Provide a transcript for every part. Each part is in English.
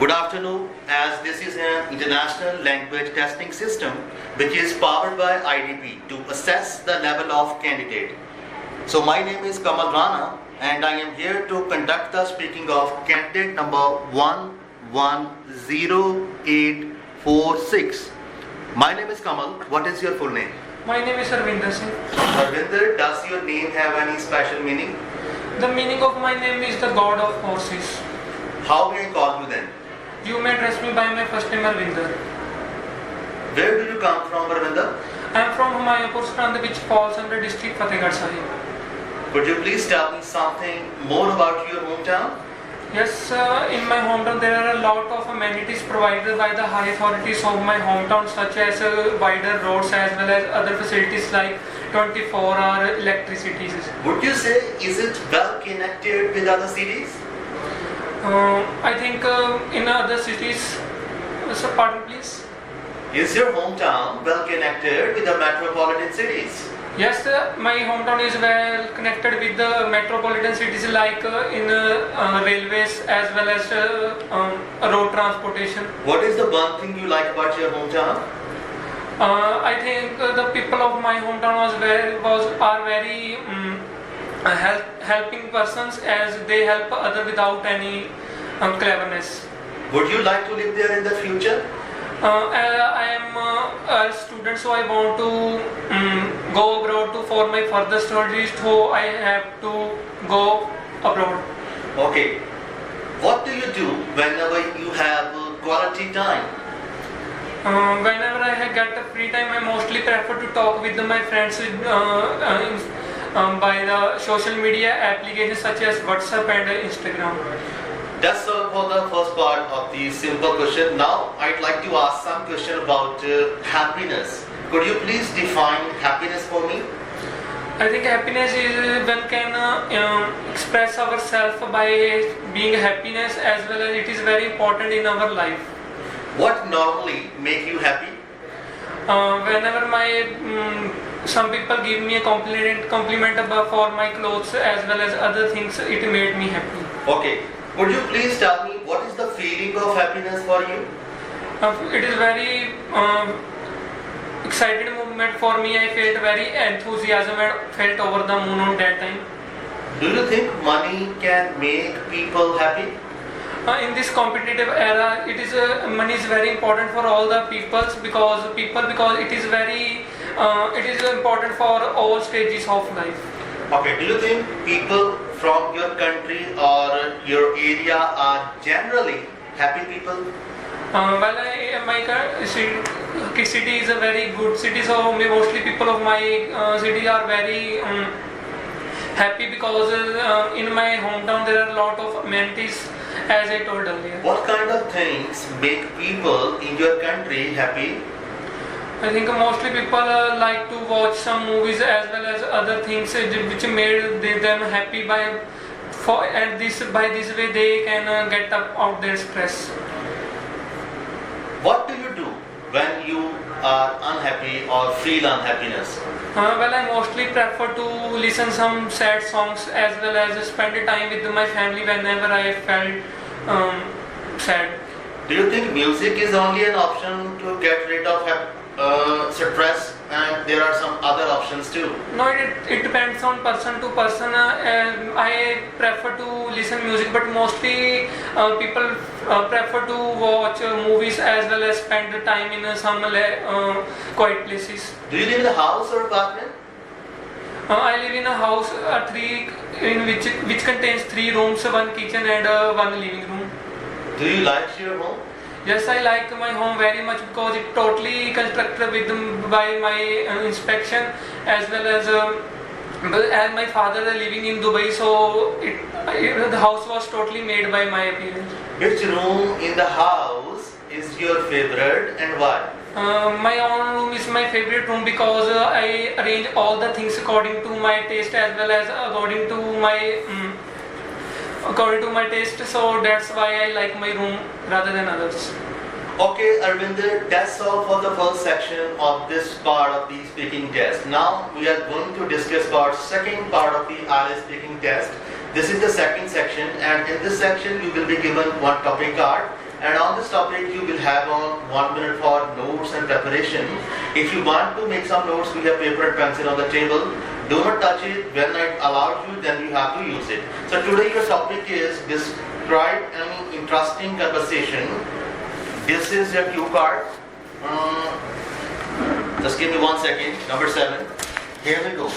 Good afternoon, as this is an international language testing system which is powered by IDP to assess the level of candidate. So my name is Kamal Rana and I am here to conduct the speaking of candidate number 110846. My name is Kamal. What is your full name? My name is Arvinder Singh. Arvinder, does your name have any special meaning? The meaning of my name is the God of Horses. How may I call you then? You may address me by my first name Arvinder. Where do you come from, Arvinder? I am from Humayunpur, Strand, which falls under district Fatehgarh Sahib. Could you please tell me something more about your hometown? Yes, in my hometown there are a lot of amenities provided by the high authorities of my hometown, such as wider roads as well as other facilities like 24-hour electricity. Would you say, is it well connected with other cities? I think in other cities, pardon please. Is your hometown well connected with the metropolitan cities? Yes, my hometown is well connected with the metropolitan cities like in railways as well as road transportation. What is the one thing you like about your hometown? I think the people of my hometown are very helping persons, as they help others without any cleverness. Would you like to live there in the future? I am a student, so I want to go abroad for my further studies, so I have to go abroad. Okay. What do you do whenever you have quality time? Whenever I get a free time, I mostly prefer to talk with my friends by the social media applications such as WhatsApp and Instagram. That's all for the first part of the simple question. Now I'd like to ask some question about happiness. Could you please define happiness for me? I think happiness is when can express ourselves by being happiness, as well as it is very important in our life. What normally make you happy? Whenever some people give me a compliment for my clothes as well as other things, it made me happy. Okay. Could you please tell me what is the feeling of happiness for you? It is very excited moment for me. I felt very enthusiasm and felt over the moon on that time. Do you think money can make people happy? In this competitive era, money is very important for all the because it is important for all stages of life. Okay, do you think people from your country or your area are generally happy people? My city is a very good city, so mostly people of my city are very happy because in my hometown there are a lot of amenities, as I told earlier. What kind of things make people in your country happy? I think mostly people like to watch some movies as well as other things which made them happy by this way they can get out their stress. What do you do when you are unhappy or feel unhappiness? I mostly prefer to listen some sad songs as well as spend time with my family whenever I felt sad. Do you think music is only an option to get rid of stress, and there are some other options too? No, it depends on person to person. I prefer to listen music, but mostly people prefer to watch movies as well as spend time in some quiet places. Do you live in a house or apartment? I live in a house which contains 3 rooms, 1 kitchen and 1 living room. Do you like your home? Yes, I like my home very much because it totally constructed by my inspection, as well as my father living in Dubai, so the house was totally made by my appearance. Which room in the house is your favorite and why? My own room is my favorite room because I arrange all the things according to my taste as well as according to my taste, so that's why I like my room rather than others. Okay, Arvinder, that's all for the first section of this part of the speaking test. Now we are going to discuss about second part of the IELTS speaking test. This is the second section, and in this section you will be given one topic card and on this topic you will have 1 minute for notes and preparation. If you want to make some notes, we have paper and pencil on the table. Do not touch it. When I allow you, then you have to use it. So today your topic is describe any interesting conversation. This is your cue card. Just give me 1 second. Number 7. Here we go.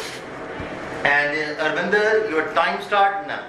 And Arvinder, your time start now.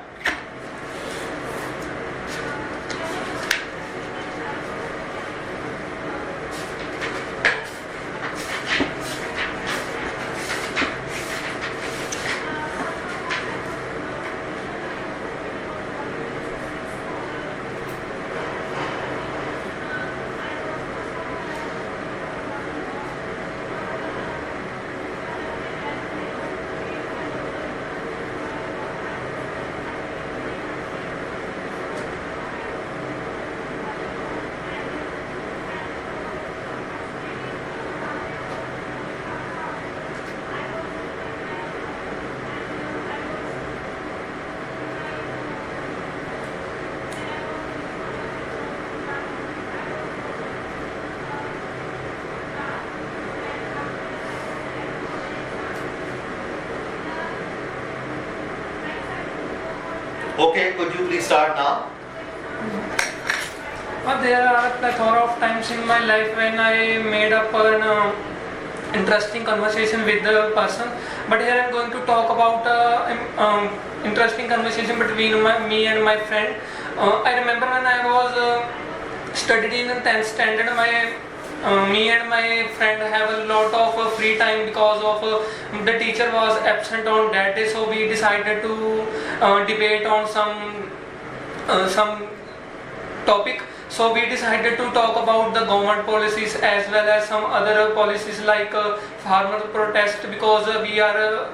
Okay, could you please start now? There are a plethora of times in my life when I made up an interesting conversation with the person. But here I am going to talk about interesting conversation between me and my friend. I remember when I was studying in 10th standard, me and my friend have a lot of free time because of the teacher was absent on that day, so we decided to debate on some topic. So we decided to talk about the government policies as well as some other policies like farmer protest, because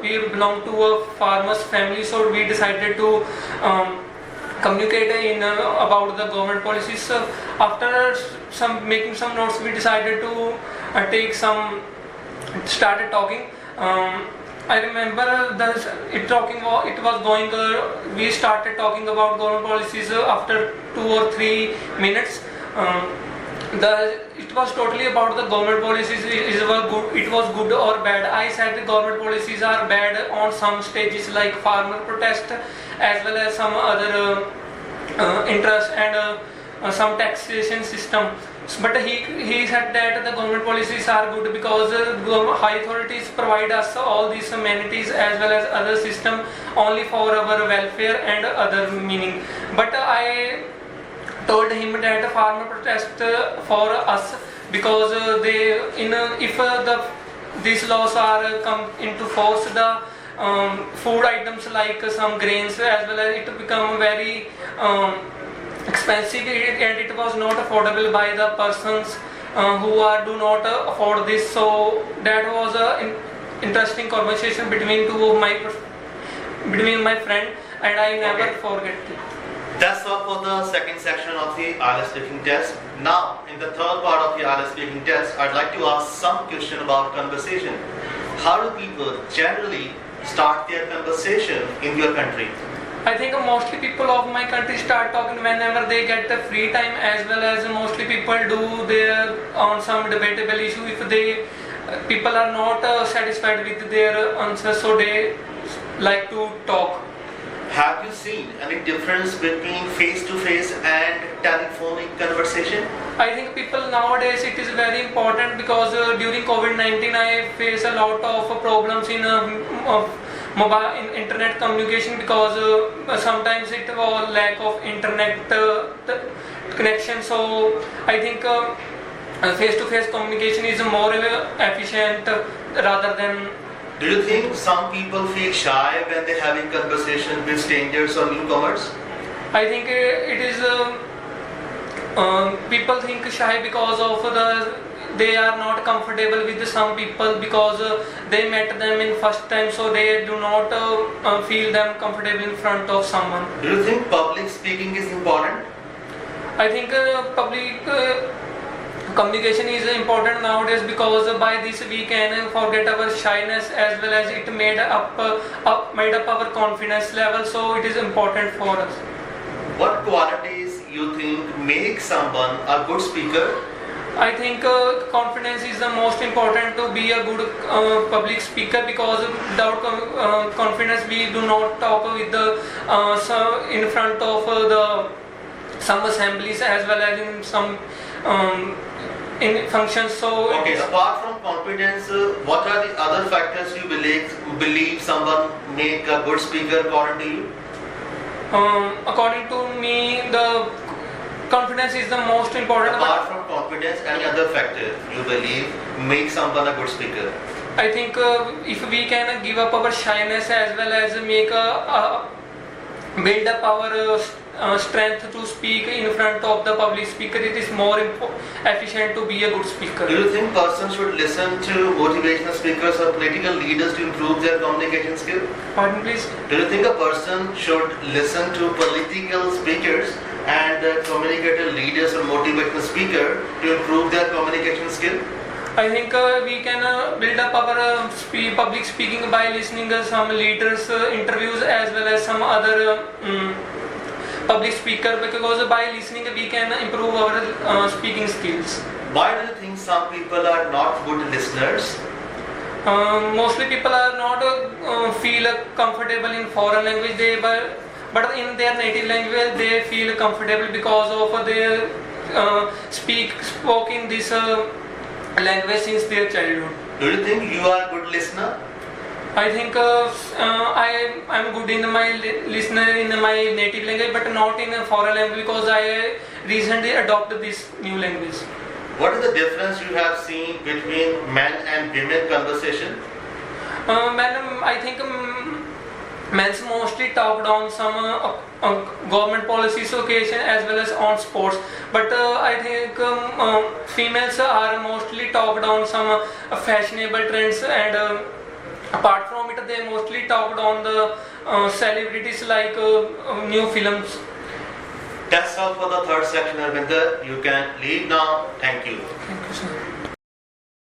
we belong to a farmers family, so we decided to communicate about the government policies. After making some notes, we decided to started talking. I remember we started talking about government policies after 2 or 3 minutes. It was totally about the government policies. It was good or bad. I said the government policies are bad on some stages like farmer protest as well as some other interest and some taxation system. But he said that the government policies are good because high authorities provide us all these amenities as well as other system only for our welfare and other meaning. But I told him that farmer protest for us because these laws are come into force, the food items like some grains as well as it become very expensive, and it was not affordable by the persons who do not afford this. So that was an interesting conversation between my friend, and I never forget it. That's all for the second section of the IELTS speaking test. Now, in the third part of the IELTS speaking test, I'd like to ask some question about conversation. How do people generally start their conversation in your country? I think mostly people of my country start talking whenever they get the free time, as well as mostly people do their on some debatable issue. If people are not satisfied with their answers, so they like to talk. Have you seen any difference between face-to-face and telephonic conversation? I think people nowadays, it is very important because during COVID-19 I face a lot of problems in mobile internet communication, because sometimes it was lack of internet connection. So I think face-to-face communication is more efficient rather than. Do you think some people feel shy when they're having conversation with strangers or newcomers? I think it is people think shy because of they are not comfortable with some people because they met them in first time, so they do not feel them comfortable in front of someone. Do you think public speaking is important? I think public communication is important nowadays, because by this we can forget our shyness as well as it made up our confidence level, so it is important for us. What qualities you think make someone a good speaker? I think confidence is the most important to be a good public speaker, because without confidence we do not talk with the in front of the some assemblies as well as in some in functions. So Okay, apart from confidence, what are the other factors you believe someone make a good speaker according to you? According to me, the confidence is the most important. Apart from confidence, any other factor you believe make someone a good speaker? I think if we can give up our shyness as well as make build up our strength to speak in front of the public speaker, it is more efficient to be a good speaker. Do you think persons should listen to motivational speakers or political leaders to improve their communication skill? Pardon, please. Do you think a person should listen to political speakers and communicator leaders or motivational speaker to improve their communication skill? I think we can build up our public speaking by listening some leaders' interviews as well as some other public speaker, because by listening we can improve our speaking skills. Why do you think some people are not good listeners? Mostly people are not feel comfortable in foreign language, but in their native language they feel comfortable because of their spoken this language since their childhood. Do you think you are a good listener? I think I am good in my listener in my native language, but not in a foreign language, because I recently adopted this new language. What is the difference you have seen between men and women conversation? I think men's mostly talked on some government policies occasion as well as on sports, but I think females are mostly talked on some fashionable trends, and apart from it they mostly talked on the celebrities like new films. That's all for the third section, Arvinder. You can leave now. Thank you. Thank you, sir.